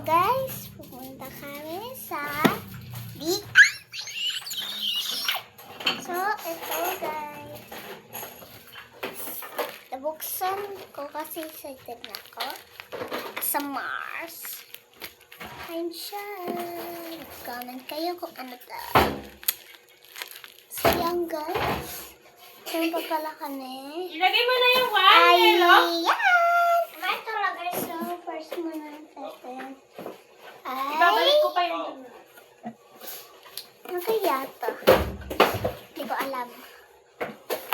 guys, pupunta kami sa beach. So, ito guys. Nabuksan ko kasi excited na ako sa Mars. Ayun siya. Comment kayo kung ano to. So, yan guys. Saan pa pala kami? Ilagay mo na yung Ay, yellow. yan! May talaga. So, first muna natin. Ibabalik ko pa yung Ano kaya ito? Hindi ko alam.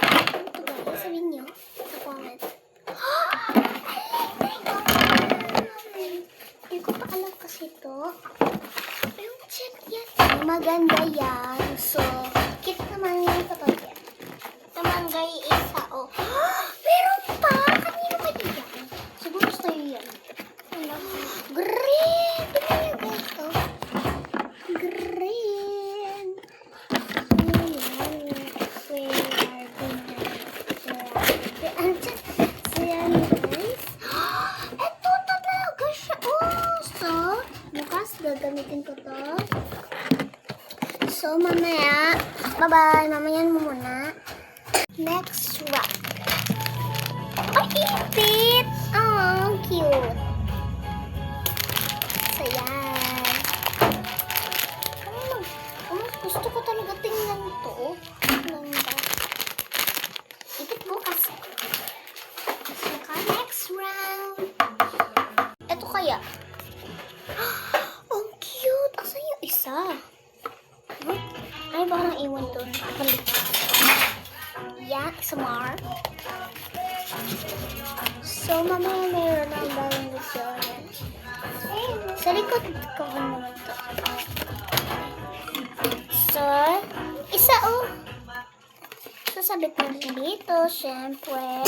Ano ito guys? Sabihin nyo sa comment. Hindi ko pa alam kasi ito. Pero check yan. Maganda yan. So, cute naman yung kapag yan. Tamanggay isa. Oh. Meron pa! Kanino ba yan? Siguro sa'yo yan. Ano? Green! Tingnan nyo guys. Oh. Green! So, yan guys. Ito talaga siya. Oh, so, bukas gagamitin ko to. So, mamaya, bye-bye. Mamaya mo muna. Next rock. Ay, ipit! Oh, cute. So, yan. Gusto ko talaga tingnan ito. Ganda. Ipit bukas. Saka next round. Ito kaya. Ang cute. Asan yung isa? Huh? Ay, parang iwan doon. Balik. Yan, smart. So, mamaya mayroon ang bagong video. Sa likod ko naman to. So, isa oh. Sasabit natin dito, syempre.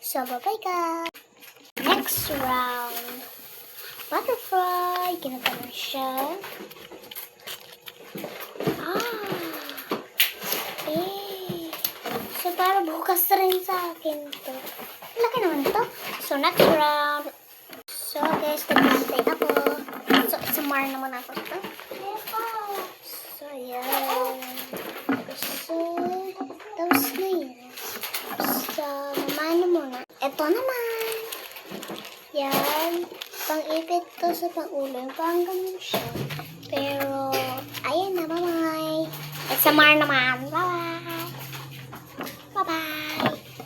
So, bye-bye guys. Next round. Butterfly. Ginagawa na siya. So, para bukas rin sa akin to. Laki naman to. So, next round. So, guys, nag-antay ako. So, sumar naman ako ito. So, yan. So, tapos na yan. So, mamano muna. Ito naman. Yan. Pang-ipit to sa pang-ulo. Parang ganun siya. Pero, ayan na, bye-bye. At sumar naman. Bye-bye.